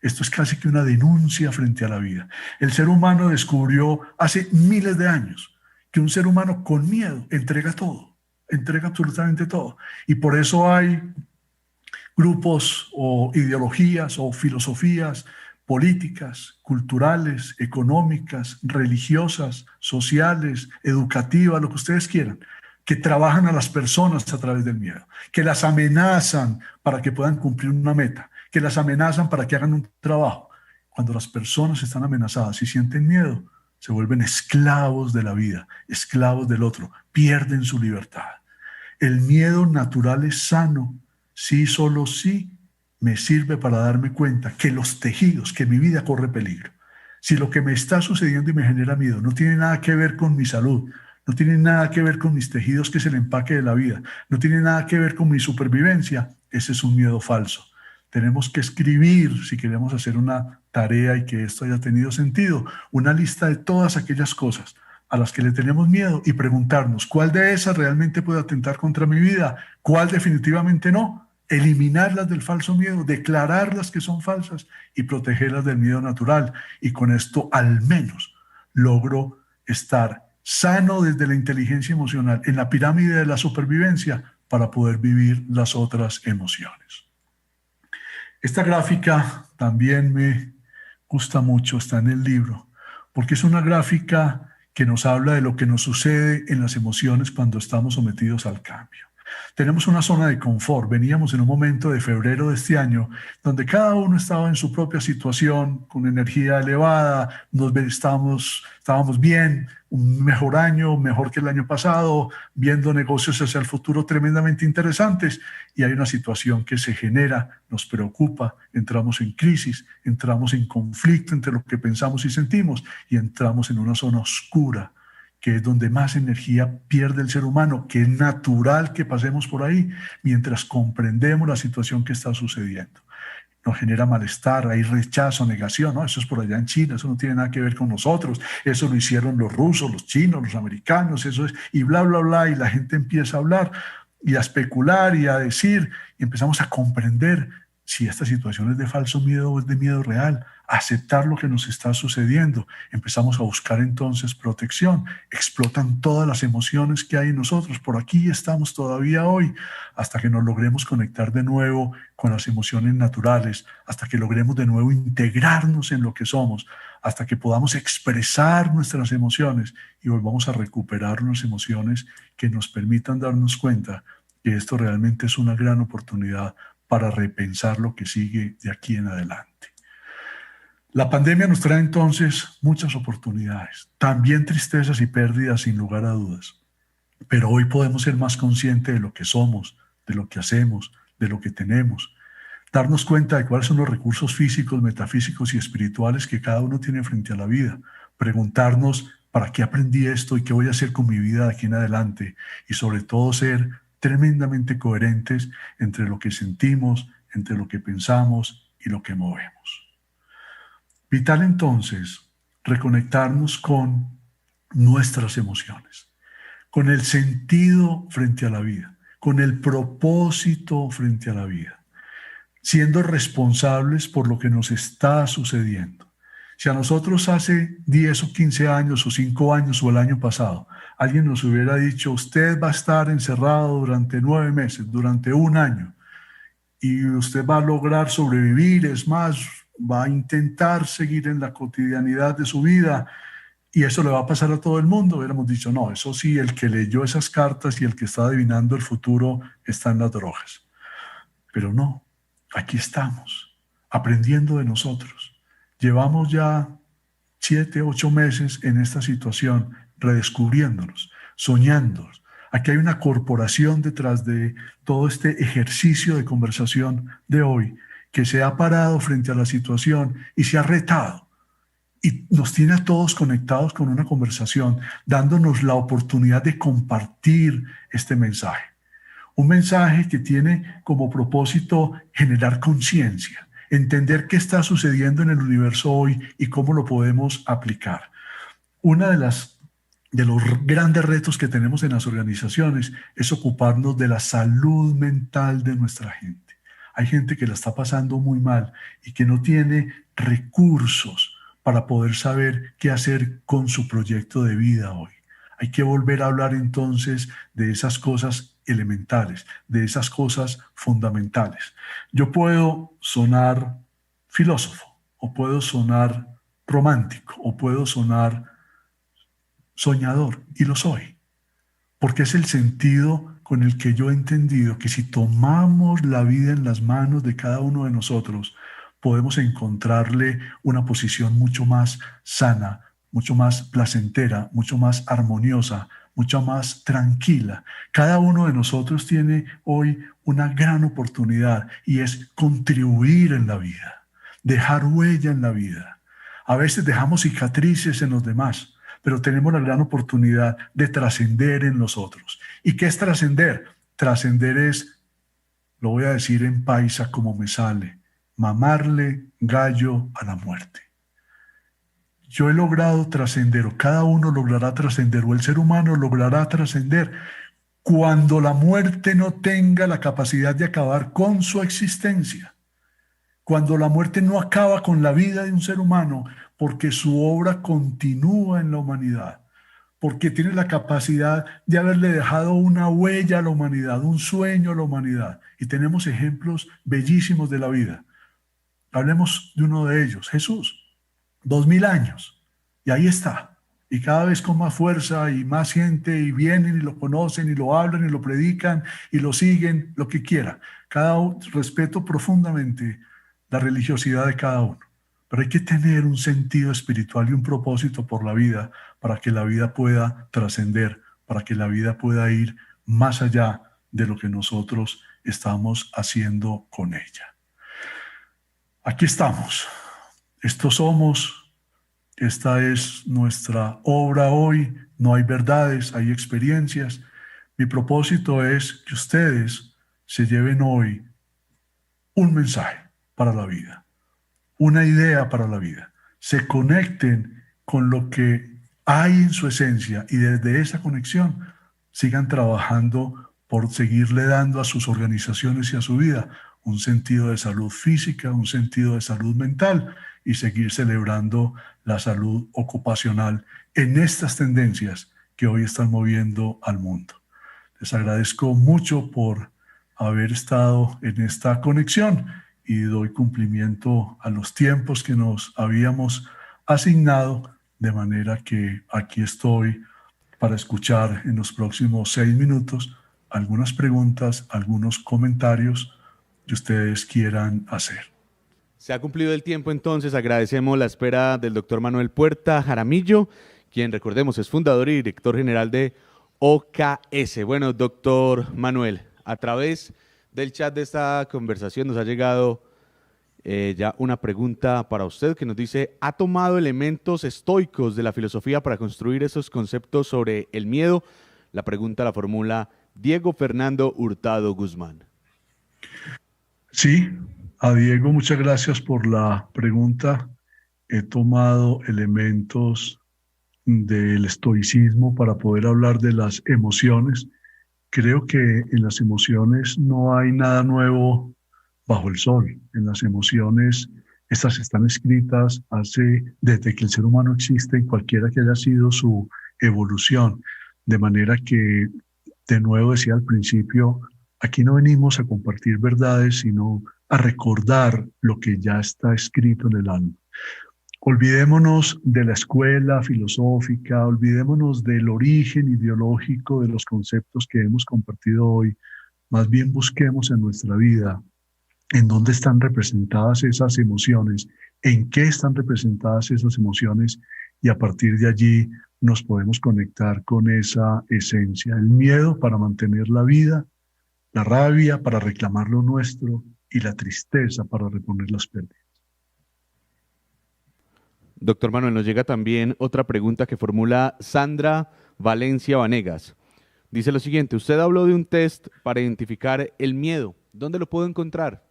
Esto es casi que una denuncia frente a la vida. El ser humano descubrió hace miles de años que un ser humano con miedo entrega todo, entrega absolutamente todo. Y por eso hay grupos o ideologías o filosofías políticas, culturales, económicas, religiosas, sociales, educativas, lo que ustedes quieran, que trabajan a las personas a través del miedo, que las amenazan para que puedan cumplir una meta, que las amenazan para que hagan un trabajo. Cuando las personas están amenazadas y sienten miedo, se vuelven esclavos de la vida, esclavos del otro, pierden su libertad. El miedo natural es sano, sí, solo sí, me sirve para darme cuenta que los tejidos, que mi vida corre peligro. Si lo que me está sucediendo y me genera miedo no tiene nada que ver con mi salud, no tiene nada que ver con mis tejidos, que es el empaque de la vida, no tiene nada que ver con mi supervivencia, ese es un miedo falso. Tenemos que escribir, si queremos hacer una tarea y que esto haya tenido sentido, una lista de todas aquellas cosas a las que le tenemos miedo y preguntarnos cuál de esas realmente puede atentar contra mi vida, cuál definitivamente no. Eliminarlas del falso miedo, declararlas que son falsas y protegerlas del miedo natural. Y con esto al menos logro estar sano desde la inteligencia emocional en la pirámide de la supervivencia para poder vivir las otras emociones. Esta gráfica también me gusta mucho, está en el libro, porque es una gráfica que nos habla de lo que nos sucede en las emociones cuando estamos sometidos al cambio. Tenemos una zona de confort. Veníamos en un momento de febrero de este año donde cada uno estaba en su propia situación, con energía elevada, estábamos bien, un mejor año, mejor que el año pasado, viendo negocios hacia el futuro tremendamente interesantes, y hay una situación que se genera, nos preocupa, entramos en crisis, entramos en conflicto entre lo que pensamos y sentimos, y entramos en una zona oscura, que es donde más energía pierde el ser humano, que es natural que pasemos por ahí mientras comprendemos la situación que está sucediendo. Nos genera malestar, hay rechazo, negación, ¿no? Eso es por allá en China, eso no tiene nada que ver con nosotros, eso lo hicieron los rusos, los chinos, los americanos, eso es, y bla, bla, bla, y la gente empieza a hablar y a especular y a decir, y empezamos a comprender si esta situación es de falso miedo o es de miedo real, aceptar lo que nos está sucediendo. Empezamos a buscar entonces protección, explotan todas las emociones que hay en nosotros. Por aquí estamos todavía hoy, hasta que nos logremos conectar de nuevo con las emociones naturales, hasta que logremos de nuevo integrarnos en lo que somos, hasta que podamos expresar nuestras emociones y volvamos a recuperar unas emociones que nos permitan darnos cuenta que esto realmente es una gran oportunidad para repensar lo que sigue de aquí en adelante. La pandemia nos trae entonces muchas oportunidades, también tristezas y pérdidas sin lugar a dudas, pero hoy podemos ser más conscientes de lo que somos, de lo que hacemos, de lo que tenemos, darnos cuenta de cuáles son los recursos físicos, metafísicos y espirituales que cada uno tiene frente a la vida, preguntarnos para qué aprendí esto y qué voy a hacer con mi vida de aquí en adelante, y sobre todo ser tremendamente coherentes entre lo que sentimos, entre lo que pensamos y lo que movemos. Vital entonces reconectarnos con nuestras emociones, con el sentido frente a la vida, con el propósito frente a la vida, siendo responsables por lo que nos está sucediendo. Si a nosotros hace 10 o 15 años o 5 años o el año pasado alguien nos hubiera dicho, usted va a estar encerrado durante 9 meses, durante un año, y usted va a lograr sobrevivir, es más, va a intentar seguir en la cotidianidad de su vida y eso le va a pasar a todo el mundo, hubiéramos dicho, no, eso sí, el que leyó esas cartas y el que está adivinando el futuro está en las drogas. Pero no, aquí estamos, aprendiendo de nosotros. Llevamos ya 7, 8 meses en esta situación, redescubriéndonos, soñándonos. Aquí hay una corporación detrás de todo este ejercicio de conversación de hoy que se ha parado frente a la situación y se ha retado y nos tiene a todos conectados con una conversación, dándonos la oportunidad de compartir este mensaje. Un mensaje que tiene como propósito generar conciencia, entender qué está sucediendo en el universo hoy y cómo lo podemos aplicar. Una de los grandes retos que tenemos en las organizaciones es ocuparnos de la salud mental de nuestra gente. Hay gente que la está pasando muy mal y que no tiene recursos para poder saber qué hacer con su proyecto de vida hoy. Hay que volver a hablar entonces de esas cosas elementales, de esas cosas fundamentales. Yo puedo sonar filósofo, o puedo sonar romántico, o puedo sonar soñador, y lo soy, porque es el sentido con el que yo he entendido que si tomamos la vida en las manos de cada uno de nosotros, podemos encontrarle una posición mucho más sana, mucho más placentera, mucho más armoniosa, mucho más tranquila. Cada uno de nosotros tiene hoy una gran oportunidad y es contribuir en la vida, dejar huella en la vida. A veces dejamos cicatrices en los demás, pero tenemos la gran oportunidad de trascender en los otros. ¿Y qué es trascender? Trascender es, lo voy a decir en paisa como me sale, mamarle gallo a la muerte. yo he logrado trascender, o cada uno logrará trascender, o el ser humano logrará trascender cuando la muerte no tenga la capacidad de acabar con su existencia. Cuando la muerte no acaba con la vida de un ser humano, porque su obra continúa en la humanidad, porque tiene la capacidad de haberle dejado una huella a la humanidad, un sueño a la humanidad. Y tenemos ejemplos bellísimos de la vida. Hablemos de uno de ellos, Jesús. 2000 años, y ahí está, y cada vez con más fuerza y más gente, y vienen y lo conocen y lo hablan y lo predican y lo siguen, lo que quiera. Respeto profundamente la religiosidad de cada uno, pero hay que tener un sentido espiritual y un propósito por la vida para que la vida pueda trascender, para que la vida pueda ir más allá de lo que nosotros estamos haciendo con ella. Aquí estamos. Estos somos, esta es nuestra obra hoy, no hay verdades, hay experiencias. Mi propósito es que ustedes se lleven hoy un mensaje para la vida, una idea para la vida, se conecten con lo que hay en su esencia y desde esa conexión sigan trabajando por seguirle dando a sus organizaciones y a su vida un sentido de salud física, un sentido de salud mental, y seguir celebrando la salud ocupacional en estas tendencias que hoy están moviendo al mundo. Les agradezco mucho por haber estado en esta conexión y doy cumplimiento a los tiempos que nos habíamos asignado, de manera que aquí estoy para escuchar en los próximos 6 minutos algunas preguntas, algunos comentarios que ustedes quieran hacer. Se ha cumplido el tiempo, entonces agradecemos la espera del doctor Manuel Puerta Jaramillo, quien, recordemos, es fundador y director general de OKS. Bueno, doctor Manuel, a través del chat de esta conversación nos ha llegado ya una pregunta para usted que nos dice: ¿ha tomado elementos estoicos de la filosofía para construir esos conceptos sobre el miedo? La pregunta la formula Diego Fernando Hurtado Guzmán. Sí. A Diego, muchas gracias por la pregunta. He tomado elementos del estoicismo para poder hablar de las emociones. Creo que en las emociones no hay nada nuevo bajo el sol. En las emociones, estas están escritas desde que el ser humano existe, en cualquiera que haya sido su evolución. De manera que, de nuevo decía al principio, aquí no venimos a compartir verdades, sino a recordar lo que ya está escrito en el alma. Olvidémonos de la escuela filosófica, olvidémonos del origen ideológico de los conceptos que hemos compartido hoy. Más bien busquemos en nuestra vida en dónde están representadas esas emociones, en qué están representadas esas emociones, y a partir de allí nos podemos conectar con esa esencia. El miedo para mantener la vida, la rabia para reclamar lo nuestro, y la tristeza para reponer las pérdidas. Doctor Manuel, nos llega también otra pregunta que formula Sandra Valencia Vanegas. Dice lo siguiente: usted habló de un test para identificar el miedo. ¿Dónde lo puedo encontrar?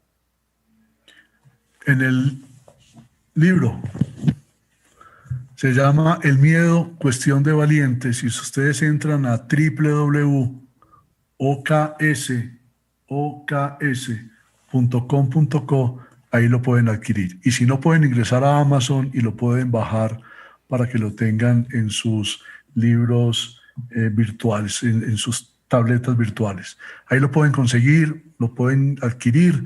En el libro. Se llama El miedo, cuestión de valientes. Y si ustedes entran a www.oks.com.co, ahí lo pueden adquirir. Y si no, pueden ingresar a Amazon y lo pueden bajar para que lo tengan en sus libros virtuales, en sus tabletas virtuales. Ahí lo pueden conseguir, lo pueden adquirir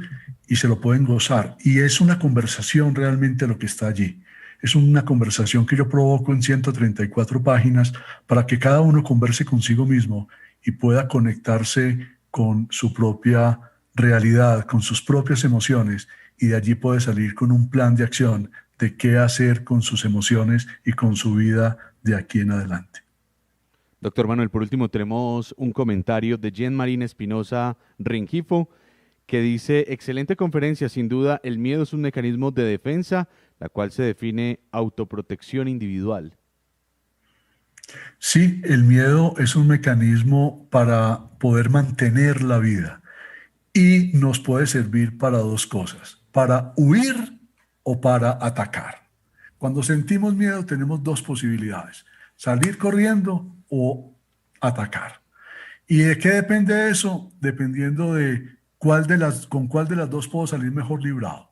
y se lo pueden gozar. Y es una conversación realmente lo que está allí. Es una conversación que yo provoco en 134 páginas para que cada uno converse consigo mismo y pueda conectarse con su propia realidad, con sus propias emociones, y de allí puede salir con un plan de acción de qué hacer con sus emociones y con su vida de aquí en adelante. Doctor Manuel, por último tenemos un comentario de Jean Marín Espinosa Rengifo, que dice: excelente conferencia, sin duda el miedo es un mecanismo de defensa, la cual se define autoprotección individual. Sí, el miedo es un mecanismo para poder mantener la vida y nos puede servir para dos cosas: para huir o para atacar. Cuando sentimos miedo tenemos dos posibilidades: salir corriendo o atacar. ¿Y de qué depende eso? Dependiendo de con cuál de las dos puedo salir mejor librado.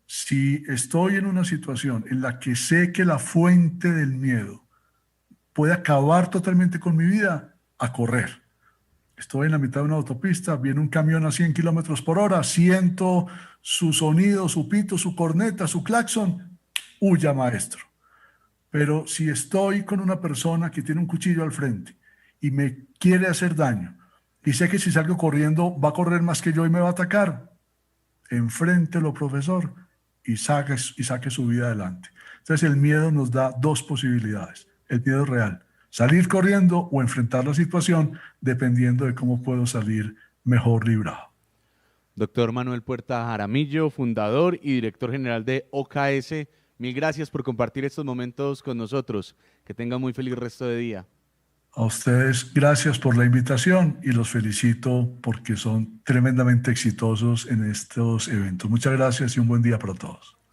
Si estoy en una situación en la que sé que la fuente del miedo puede acabar totalmente con mi vida, a correr. Estoy en la mitad de una autopista, viene un camión a 100 kilómetros por hora, siento su sonido, su pito, su corneta, su claxon, huya, maestro. Pero si estoy con una persona que tiene un cuchillo al frente y me quiere hacer daño, y sé que si salgo corriendo va a correr más que yo y me va a atacar, enfréntelo, profesor, y saque su vida adelante. Entonces el miedo nos da dos posibilidades. El miedo real: salir corriendo o enfrentar la situación, dependiendo de cómo puedo salir mejor librado. Doctor Manuel Puerta Jaramillo, fundador y director general de OKS, mil gracias por compartir estos momentos con nosotros. Que tenga muy feliz resto de día. A ustedes, gracias por la invitación y los felicito porque son tremendamente exitosos en estos eventos. Muchas gracias y un buen día para todos.